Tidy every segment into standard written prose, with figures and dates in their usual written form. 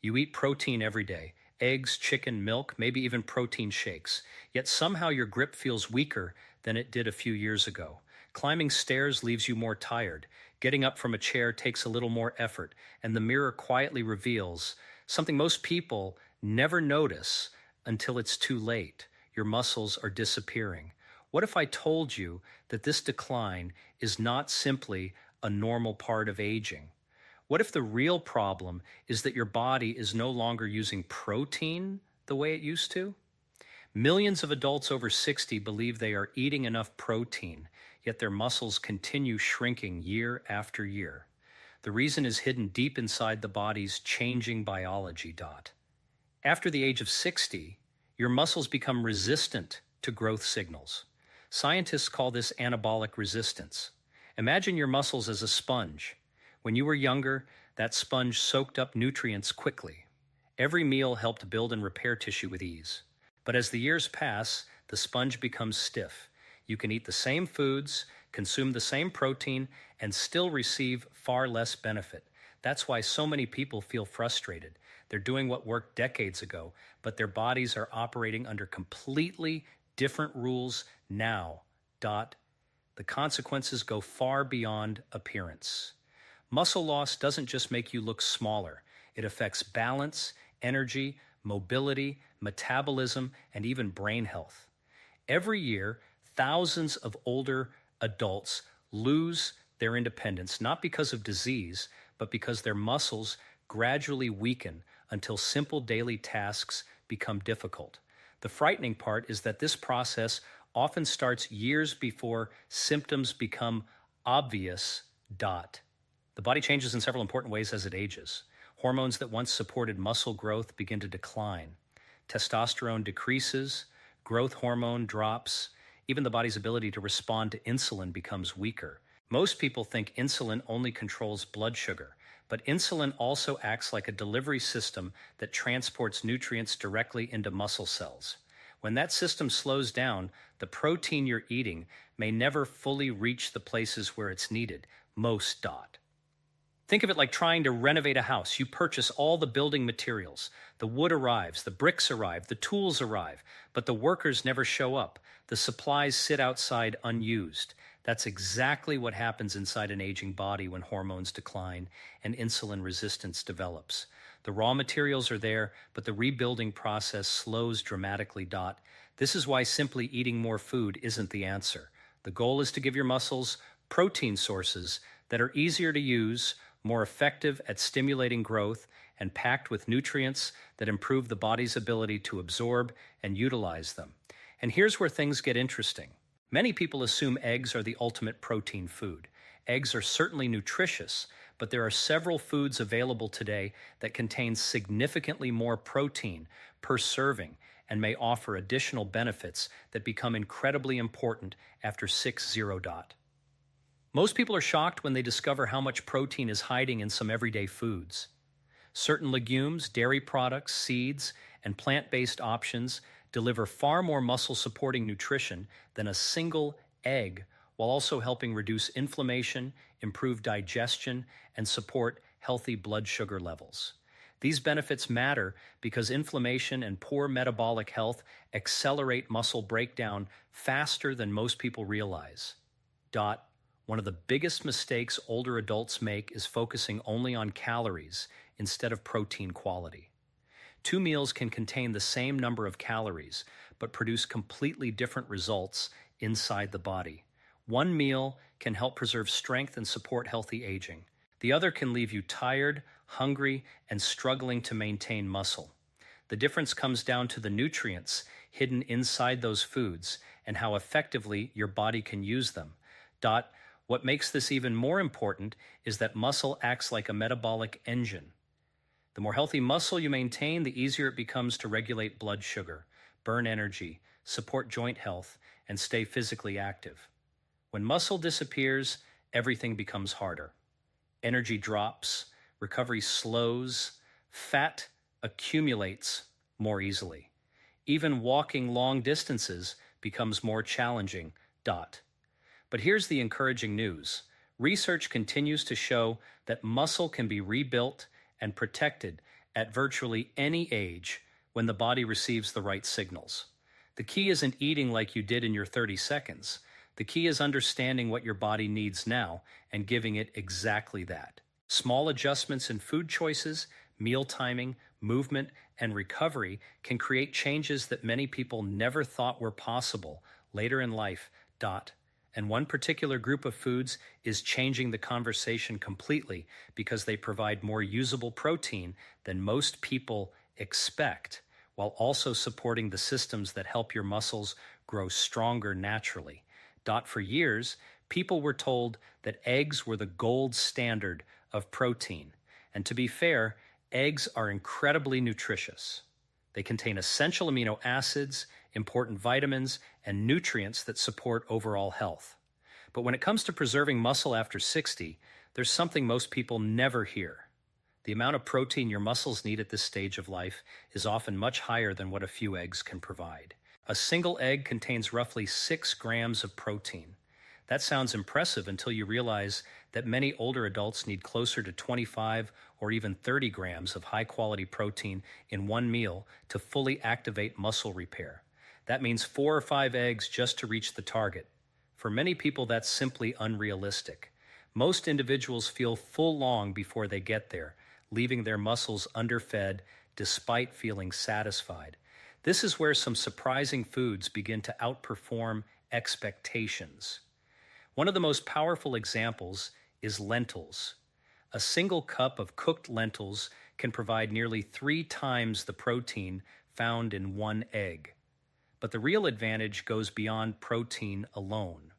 You eat protein every day, eggs, chicken, milk, maybe even protein shakes. Yet somehow your grip feels weaker than it did a few years ago. Climbing stairs leaves you more tired. Getting up from a chair takes a little more effort, and the mirror quietly reveals something most people never notice until it's too late. Your muscles are disappearing. What if I told you that this decline is not simply a normal part of aging? What if the real problem is that your body is no longer using protein the way it used to? Millions of adults over 60 believe they are eating enough protein, yet their muscles continue shrinking year after year. The reason is hidden deep inside the body's changing biology. After the age of 60, your muscles become resistant to growth signals. Scientists call this anabolic resistance. Imagine your muscles as a sponge. When you were younger, that sponge soaked up nutrients quickly. Every meal helped build and repair tissue with ease. But as the years pass, the sponge becomes stiff. You can eat the same foods, consume the same protein, and still receive far less benefit. That's why so many people feel frustrated. They're doing what worked decades ago, but their bodies are operating under completely different rules now. The consequences go far beyond appearance. Muscle loss doesn't just make you look smaller. It affects balance, energy, mobility, metabolism, and even brain health. Every year, thousands of older adults lose their independence, not because of disease, but because their muscles gradually weaken until simple daily tasks become difficult. The frightening part is that this process often starts years before symptoms become obvious. The body changes in several important ways as it ages. Hormones that once supported muscle growth begin to decline. Testosterone decreases, growth hormone drops, even the body's ability to respond to insulin becomes weaker. Most people think insulin only controls blood sugar, but insulin also acts like a delivery system that transports nutrients directly into muscle cells. When that system slows down, the protein you're eating may never fully reach the places where it's needed. Most. Think of it like trying to renovate a house. You purchase all the building materials. The wood arrives, the bricks arrive, the tools arrive, but the workers never show up. The supplies sit outside unused. That's exactly what happens inside an aging body when hormones decline and insulin resistance develops. The raw materials are there, but the rebuilding process slows dramatically. This is why simply eating more food isn't the answer. The goal is to give your muscles protein sources that are easier to use, more effective at stimulating growth, and packed with nutrients that improve the body's ability to absorb and utilize them. And here's where things get interesting. Many people assume eggs are the ultimate protein food. Eggs are certainly nutritious, but there are several foods available today that contain significantly more protein per serving and may offer additional benefits that become incredibly important after 60. Most people are shocked when they discover how much protein is hiding in some everyday foods. Certain legumes, dairy products, seeds, and plant-based options deliver far more muscle-supporting nutrition than a single egg, while also helping reduce inflammation, improve digestion, and support healthy blood sugar levels. These benefits matter because inflammation and poor metabolic health accelerate muscle breakdown faster than most people realize. One of the biggest mistakes older adults make is focusing only on calories instead of protein quality. 2 meals can contain the same number of calories, but produce completely different results inside the body. One meal can help preserve strength and support healthy aging. The other can leave you tired, hungry, and struggling to maintain muscle. The difference comes down to the nutrients hidden inside those foods and how effectively your body can use them. What makes this even more important is that muscle acts like a metabolic engine. The more healthy muscle you maintain, the easier it becomes to regulate blood sugar, burn energy, support joint health, and stay physically active. When muscle disappears, everything becomes harder. Energy drops, recovery slows, fat accumulates more easily. Even walking long distances becomes more challenging. But here's the encouraging news. Research continues to show that muscle can be rebuilt and protected at virtually any age when the body receives the right signals. The key isn't eating like you did in your 30 seconds. The key is understanding what your body needs now and giving it exactly that. Small adjustments in food choices, meal timing, movement, and recovery can create changes that many people never thought were possible later in life. And one particular group of foods is changing the conversation completely because they provide more usable protein than most people expect, while also supporting the systems that help your muscles grow stronger naturally. For years, people were told that eggs were the gold standard of protein. And to be fair, eggs are incredibly nutritious. They contain essential amino acids, important vitamins, and nutrients that support overall health. But when it comes to preserving muscle after 60, there's something most people never hear. The amount of protein your muscles need at this stage of life is often much higher than what a few eggs can provide. A single egg contains roughly 6 grams of protein. That sounds impressive until you realize that many older adults need closer to 25 or even 30 grams of high-quality protein in one meal to fully activate muscle repair. That means 4 or 5 eggs just to reach the target. For many people, that's simply unrealistic. Most individuals feel full long before they get there, leaving their muscles underfed despite feeling satisfied. This is where some surprising foods begin to outperform expectations. One of the most powerful examples is lentils. A single cup of cooked lentils can provide nearly 3 times the protein found in one egg. But the real advantage goes beyond protein alone.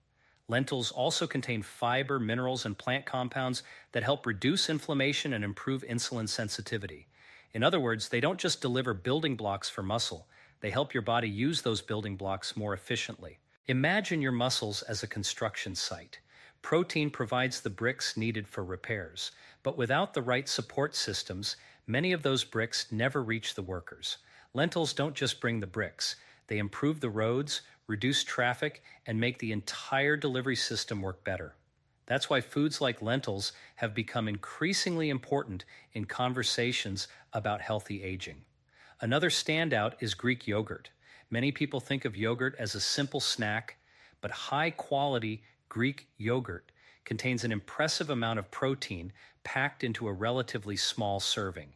Lentils also contain fiber, minerals, and plant compounds that help reduce inflammation and improve insulin sensitivity. In other words, they don't just deliver building blocks for muscle, they help your body use those building blocks more efficiently. Imagine your muscles as a construction site. Protein provides the bricks needed for repairs, but without the right support systems, many of those bricks never reach the workers. Lentils don't just bring the bricks, they improve the roads, reduce traffic, and make the entire delivery system work better. That's why foods like lentils have become increasingly important in conversations about healthy aging. Another standout is Greek yogurt. Many people think of yogurt as a simple snack, but high-quality Greek yogurt contains an impressive amount of protein packed into a relatively small serving.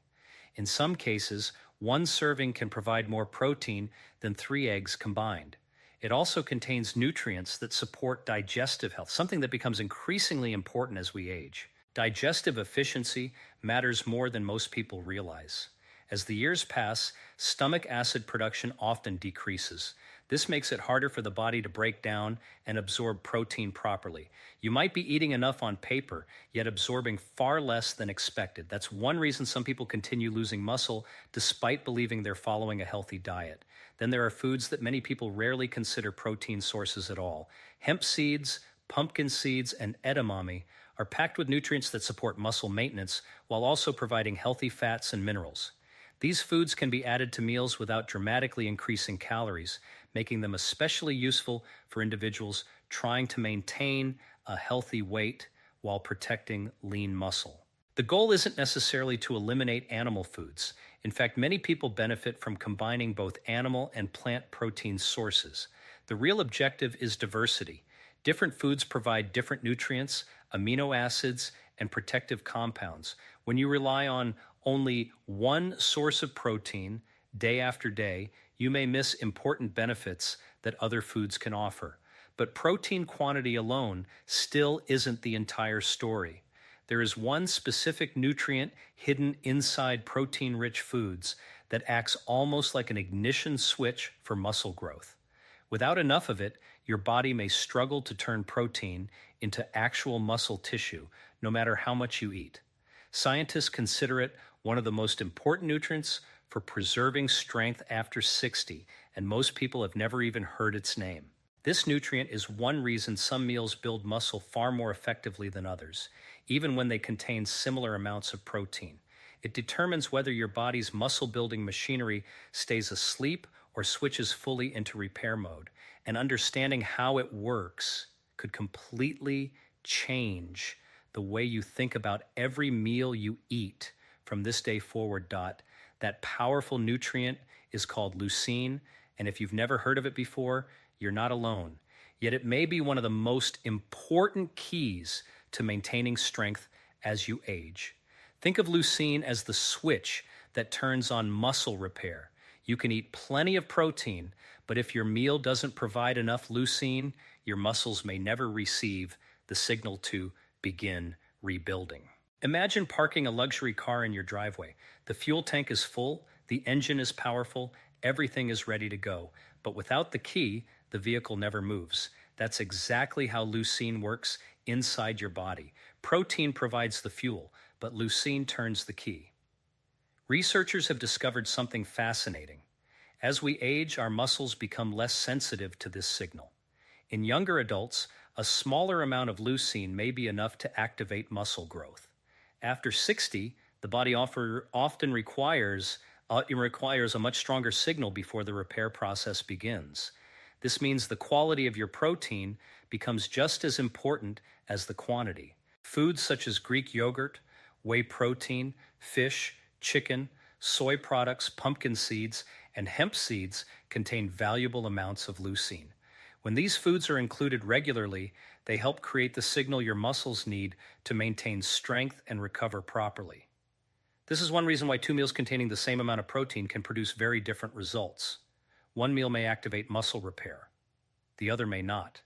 In some cases, one serving can provide more protein than 3 eggs combined. It also contains nutrients that support digestive health, something that becomes increasingly important as we age. Digestive efficiency matters more than most people realize. As the years pass, stomach acid production often decreases. This makes it harder for the body to break down and absorb protein properly. You might be eating enough on paper, yet absorbing far less than expected. That's one reason some people continue losing muscle despite believing they're following a healthy diet. Then there are foods that many people rarely consider protein sources at all. Hemp seeds, pumpkin seeds, and edamame are packed with nutrients that support muscle maintenance while also providing healthy fats and minerals. These foods can be added to meals without dramatically increasing calories, making them especially useful for individuals trying to maintain a healthy weight while protecting lean muscle. The goal isn't necessarily to eliminate animal foods. In fact, many people benefit from combining both animal and plant protein sources. The real objective is diversity. Different foods provide different nutrients, amino acids, and protective compounds. When you rely on only one source of protein day after day, you may miss important benefits that other foods can offer. But protein quantity alone still isn't the entire story. There is one specific nutrient hidden inside protein-rich foods that acts almost like an ignition switch for muscle growth. Without enough of it, your body may struggle to turn protein into actual muscle tissue, no matter how much you eat. Scientists consider it one of the most important nutrients for preserving strength after 60, and most people have never even heard its name. This nutrient is one reason some meals build muscle far more effectively than others, even when they contain similar amounts of protein. It determines whether your body's muscle-building machinery stays asleep or switches fully into repair mode, and understanding how it works could completely change the way you think about every meal you eat from this day forward. That powerful nutrient is called leucine, and if you've never heard of it before, you're not alone. Yet it may be one of the most important keys to maintaining strength as you age. Think of leucine as the switch that turns on muscle repair. You can eat plenty of protein, but if your meal doesn't provide enough leucine, your muscles may never receive the signal to begin rebuilding. Imagine parking a luxury car in your driveway. The fuel tank is full, the engine is powerful, everything is ready to go. But without the key, the vehicle never moves. That's exactly how leucine works inside your body. Protein provides the fuel, but leucine turns the key. Researchers have discovered something fascinating. As we age, our muscles become less sensitive to this signal. In younger adults, a smaller amount of leucine may be enough to activate muscle growth. After 60, the body often requires a much stronger signal before the repair process begins. This means the quality of your protein becomes just as important as the quantity. Foods such as Greek yogurt, whey protein, fish, chicken, soy products, pumpkin seeds, and hemp seeds contain valuable amounts of leucine. When these foods are included regularly, they help create the signal your muscles need to maintain strength and recover properly. This is one reason why two meals containing the same amount of protein can produce very different results. One meal may activate muscle repair, the other may not.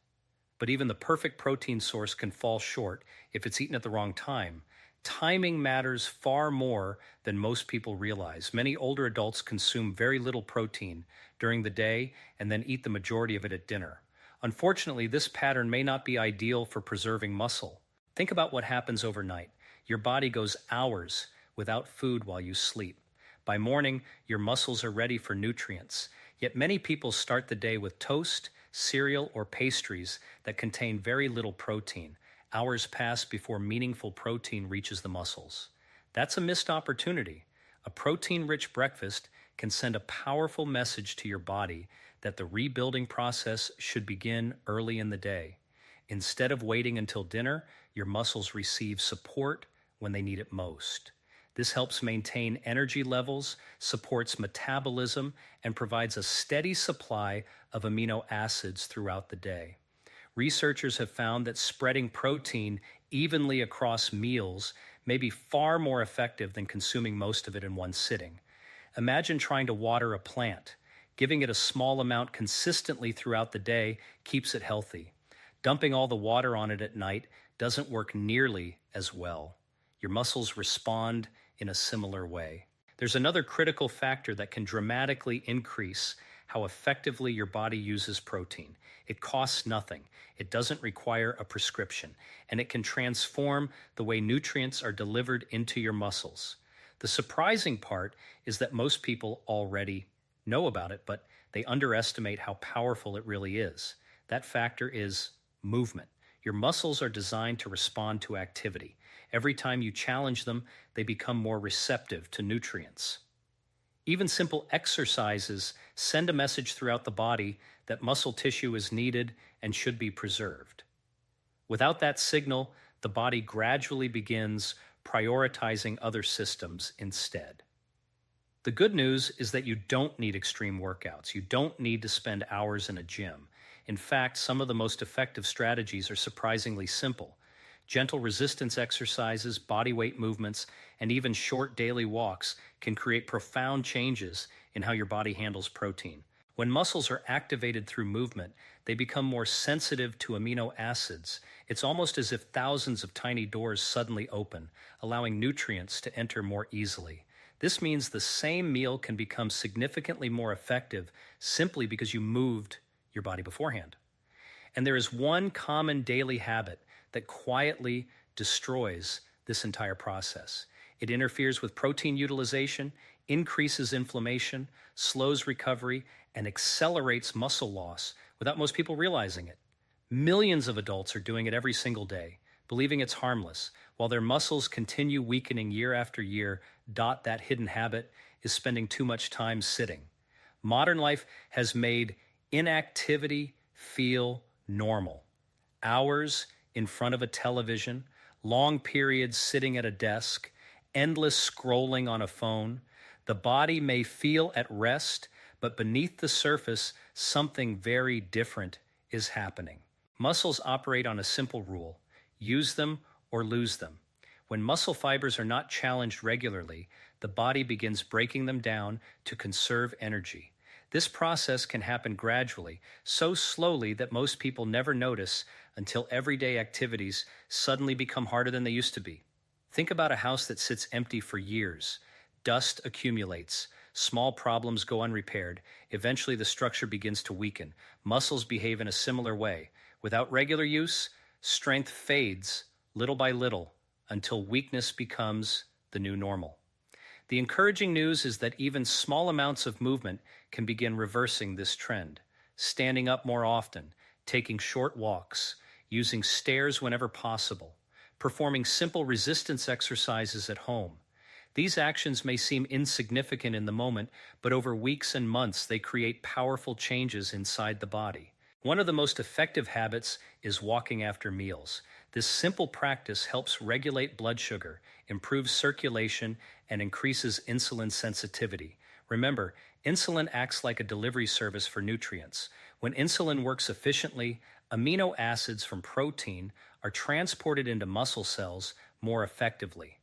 But even the perfect protein source can fall short if it's eaten at the wrong time. Timing matters far more than most people realize. Many older adults consume very little protein during the day and then eat the majority of it at dinner. Unfortunately, this pattern may not be ideal for preserving muscle. Think about what happens overnight. Your body goes hours without food while you sleep. By morning, your muscles are ready for nutrients. Yet many people start the day with toast, cereal, or pastries that contain very little protein. Hours pass before meaningful protein reaches the muscles. That's a missed opportunity. A protein-rich breakfast can send a powerful message to your body that the rebuilding process should begin early in the day. Instead of waiting until dinner, your muscles receive support when they need it most. This helps maintain energy levels, supports metabolism, and provides a steady supply of amino acids throughout the day. Researchers have found that spreading protein evenly across meals may be far more effective than consuming most of it in one sitting. Imagine trying to water a plant. Giving it a small amount consistently throughout the day keeps it healthy. Dumping all the water on it at night doesn't work nearly as well. Your muscles respond in a similar way. There's another critical factor that can dramatically increase how effectively your body uses protein. It costs nothing. It doesn't require a prescription, and it can transform the way nutrients are delivered into your muscles. The surprising part is that most people already know about it, but they underestimate how powerful it really is. That factor is movement. Your muscles are designed to respond to activity. Every time you challenge them, they become more receptive to nutrients. Even simple exercises send a message throughout the body that muscle tissue is needed and should be preserved. Without that signal, the body gradually begins prioritizing other systems instead. The good news is that you don't need extreme workouts. You don't need to spend hours in a gym. In fact, some of the most effective strategies are surprisingly simple. Gentle resistance exercises, body weight movements, and even short daily walks can create profound changes in how your body handles protein. When muscles are activated through movement, they become more sensitive to amino acids. It's almost as if thousands of tiny doors suddenly open, allowing nutrients to enter more easily. This means the same meal can become significantly more effective simply because you moved your body beforehand. And there is one common daily habit that quietly destroys this entire process. It interferes with protein utilization, increases inflammation, slows recovery, and accelerates muscle loss without most people realizing it. Millions of adults are doing it every single day, believing it's harmless, while their muscles continue weakening year after year. That hidden habit is spending too much time sitting. Modern life has made inactivity feel normal. Hours in front of a television, long periods sitting at a desk, endless scrolling on a phone. The body may feel at rest, but beneath the surface, something very different is happening. Muscles operate on a simple rule: use them or lose them. When muscle fibers are not challenged regularly, the body begins breaking them down to conserve energy. This process can happen gradually, so slowly that most people never notice until everyday activities suddenly become harder than they used to be. Think about a house that sits empty for years. Dust accumulates, small problems go unrepaired, eventually the structure begins to weaken. Muscles behave in a similar way. Without regular use, strength fades little by little until weakness becomes the new normal. The encouraging news is that even small amounts of movement can begin reversing this trend. Standing up more often, taking short walks, using stairs whenever possible, performing simple resistance exercises at home. These actions may seem insignificant in the moment, but over weeks and months they create powerful changes inside the body. One of the most effective habits is walking after meals. This simple practice helps regulate blood sugar, improves circulation, and increases insulin sensitivity. Remember, insulin acts like a delivery service for nutrients. When insulin works efficiently, amino acids from protein are transported into muscle cells more effectively.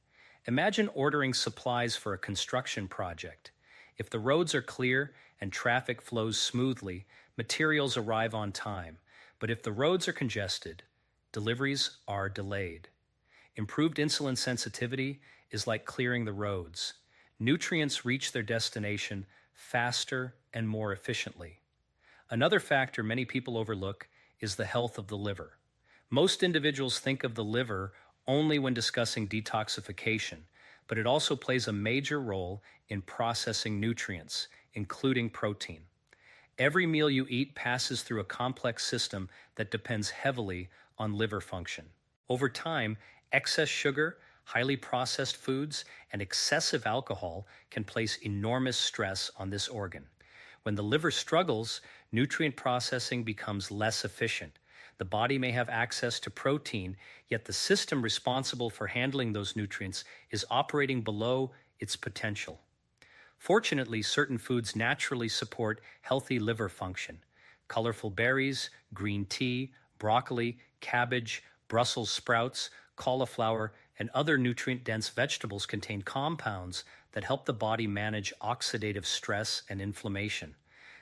Imagine ordering supplies for a construction project. If the roads are clear and traffic flows smoothly, materials arrive on time. But if the roads are congested, deliveries are delayed. Improved insulin sensitivity is like clearing the roads. Nutrients reach their destination faster and more efficiently. Another factor many people overlook is the health of the liver. Most individuals think of the liver only when discussing detoxification, but it also plays a major role in processing nutrients, including protein. Every meal you eat passes through a complex system that depends heavily on liver function. Over time, excess sugar, highly processed foods, and excessive alcohol can place enormous stress on this organ. When the liver struggles, nutrient processing becomes less efficient. The body may have access to protein, yet the system responsible for handling those nutrients is operating below its potential. Fortunately, certain foods naturally support healthy liver function. Colorful berries, green tea, broccoli, cabbage, Brussels sprouts, cauliflower, and other nutrient-dense vegetables contain compounds that help the body manage oxidative stress and inflammation.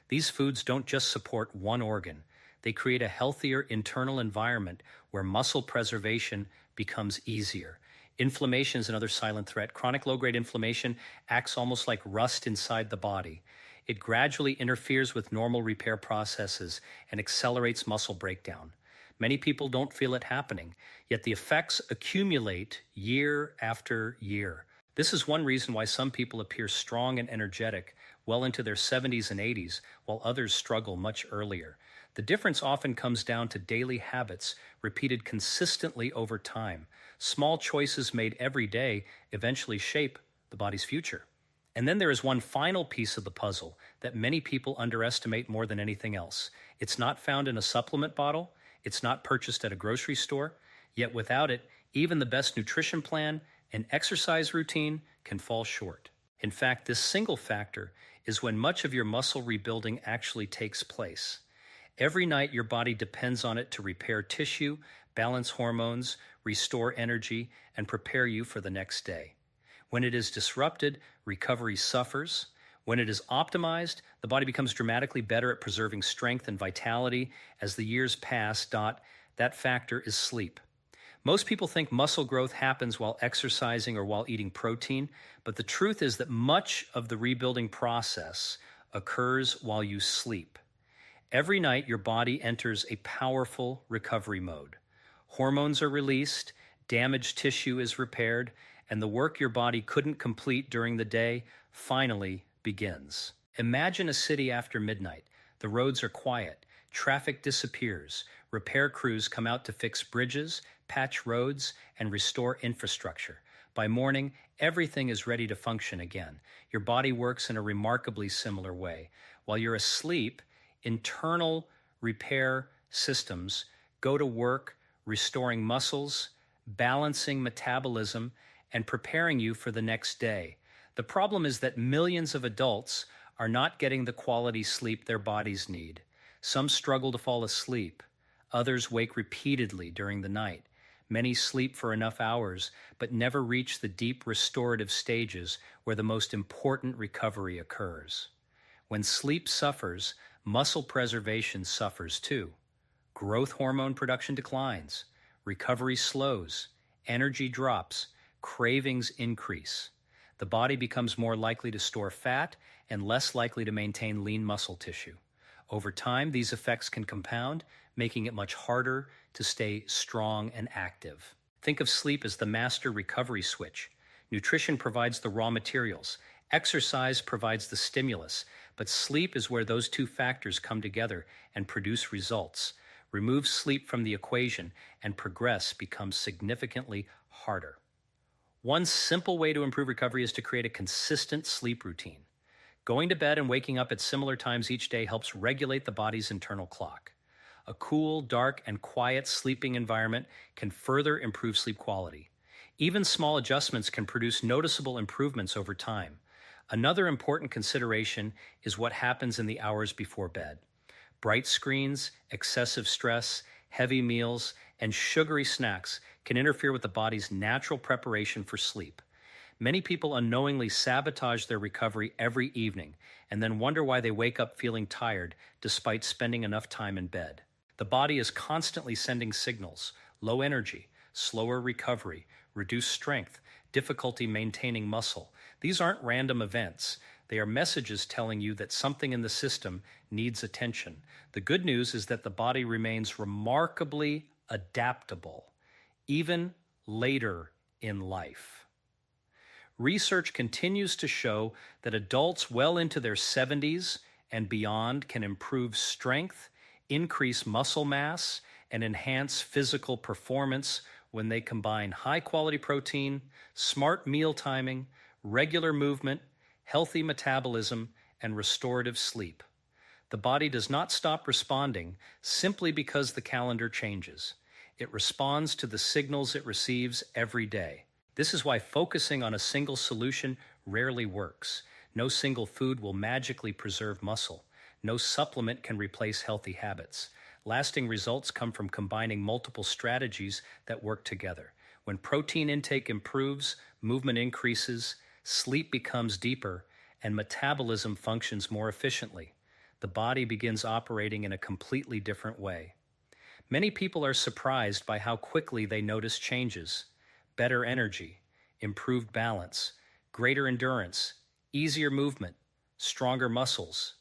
These foods don't just support one organ. They create a healthier internal environment where muscle preservation becomes easier. Inflammation is another silent threat. Chronic low-grade inflammation acts almost like rust inside the body. It gradually interferes with normal repair processes and accelerates muscle breakdown. Many people don't feel it happening, yet the effects accumulate year after year. This is one reason why some people appear strong and energetic well into their 70s and 80s, while others struggle much earlier. The difference often comes down to daily habits repeated consistently over time. Small choices made every day eventually shape the body's future. And then there is one final piece of the puzzle that many people underestimate more than anything else. It's not found in a supplement bottle. It's not purchased at a grocery store. Yet without it, even the best nutrition plan and exercise routine can fall short. In fact, this single factor is when much of your muscle rebuilding actually takes place. Every night, your body depends on it to repair tissue, balance hormones, restore energy, and prepare you for the next day. When it is disrupted, recovery suffers. When it is optimized, the body becomes dramatically better at preserving strength and vitality. As the years pass, that factor is sleep. Most people think muscle growth happens while exercising or while eating protein, but the truth is that much of the rebuilding process occurs while you sleep. Every night, your body enters a powerful recovery mode. Hormones are released, damaged tissue is repaired, and the work your body couldn't complete during the day finally begins. Imagine a city after midnight. The roads are quiet, traffic disappears, repair crews come out to fix bridges, patch roads, and restore infrastructure. By morning, everything is ready to function again. Your body works in a remarkably similar way. While you're asleep, internal repair systems go to work restoring muscles, balancing metabolism, and preparing you for the next day. The problem is that millions of adults are not getting the quality sleep their bodies need. Some struggle to fall asleep. Others wake repeatedly during the night. Many sleep for enough hours, but never reach the deep restorative stages where the most important recovery occurs. When sleep suffers, muscle preservation suffers too. Growth hormone production declines, recovery slows, energy drops, cravings increase. The body becomes more likely to store fat and less likely to maintain lean muscle tissue. Over time, these effects can compound, making it much harder to stay strong and active. Think of sleep as the master recovery switch. Nutrition provides the raw materials. Exercise provides the stimulus, but sleep is where those two factors come together and produce results. Remove sleep from the equation and progress becomes significantly harder. One simple way to improve recovery is to create a consistent sleep routine. Going to bed and waking up at similar times each day helps regulate the body's internal clock. A cool, dark, and quiet sleeping environment can further improve sleep quality. Even small adjustments can produce noticeable improvements over time. Another important consideration is what happens in the hours before bed. Bright screens, excessive stress, heavy meals, and sugary snacks can interfere with the body's natural preparation for sleep. Many people unknowingly sabotage their recovery every evening and then wonder why they wake up feeling tired despite spending enough time in bed. The body is constantly sending signals: low energy, slower recovery, reduced strength, difficulty maintaining muscle. These aren't random events. They are messages telling you that something in the system needs attention. The good news is that the body remains remarkably adaptable, even later in life. Research continues to show that adults well into their 70s and beyond can improve strength, increase muscle mass, and enhance physical performance when they combine high-quality protein, smart meal timing, regular movement, healthy metabolism, and restorative sleep. The body does not stop responding simply because the calendar changes. It responds to the signals it receives every day. This is why focusing on a single solution rarely works. No single food will magically preserve muscle. No supplement can replace healthy habits. Lasting results come from combining multiple strategies that work together. When protein intake improves, movement increases, sleep becomes deeper, and metabolism functions more efficiently, the body begins operating in a completely different way. Many people are surprised by how quickly they notice changes: better energy, improved balance, greater endurance, easier movement, stronger muscles.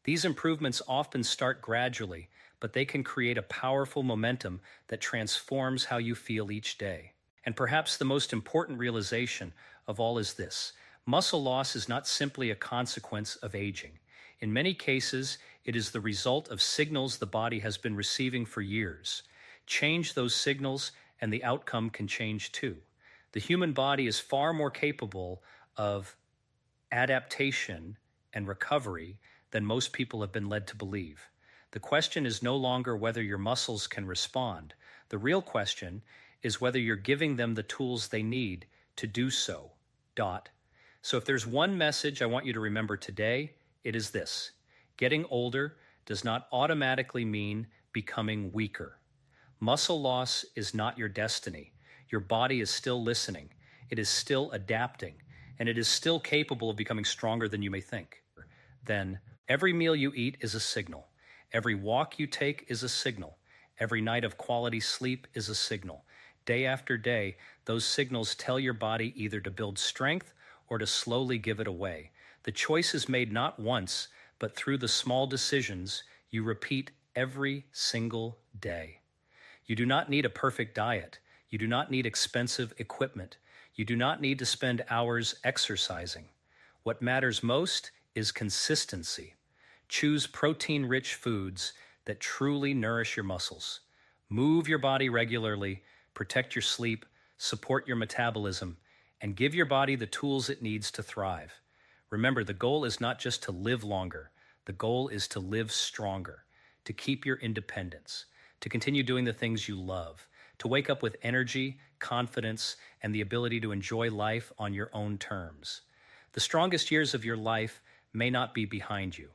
These improvements often start gradually, but they can create a powerful momentum that transforms how you feel each day. And perhaps the most important realization of all is this: muscle loss is not simply a consequence of aging. In many cases, it is the result of signals the body has been receiving for years. Change those signals, and the outcome can change too. The human body is far more capable of adaptation and recovery than most people have been led to believe. The question is no longer whether your muscles can respond. The real question is whether you're giving them the tools they need to do so. So if there's one message I want you to remember today, it is this: getting older does not automatically mean becoming weaker. Muscle loss is not your destiny. Your body is still listening. It is still adapting, and it is still capable of becoming stronger than you may think. Then, every meal you eat is a signal. Every walk you take is a signal. Every night of quality sleep is a signal. Day after day, those signals tell your body either to build strength or to slowly give it away. The choice is made not once, but through the small decisions you repeat every single day. You do not need a perfect diet. You do not need expensive equipment. You do not need to spend hours exercising. What matters most is consistency. Choose protein-rich foods that truly nourish your muscles. Move your body regularly, protect your sleep, support your metabolism, and give your body the tools it needs to thrive. Remember, the goal is not just to live longer. The goal is to live stronger, to keep your independence, to continue doing the things you love, to wake up with energy, confidence, and the ability to enjoy life on your own terms. The strongest years of your life may not be behind you.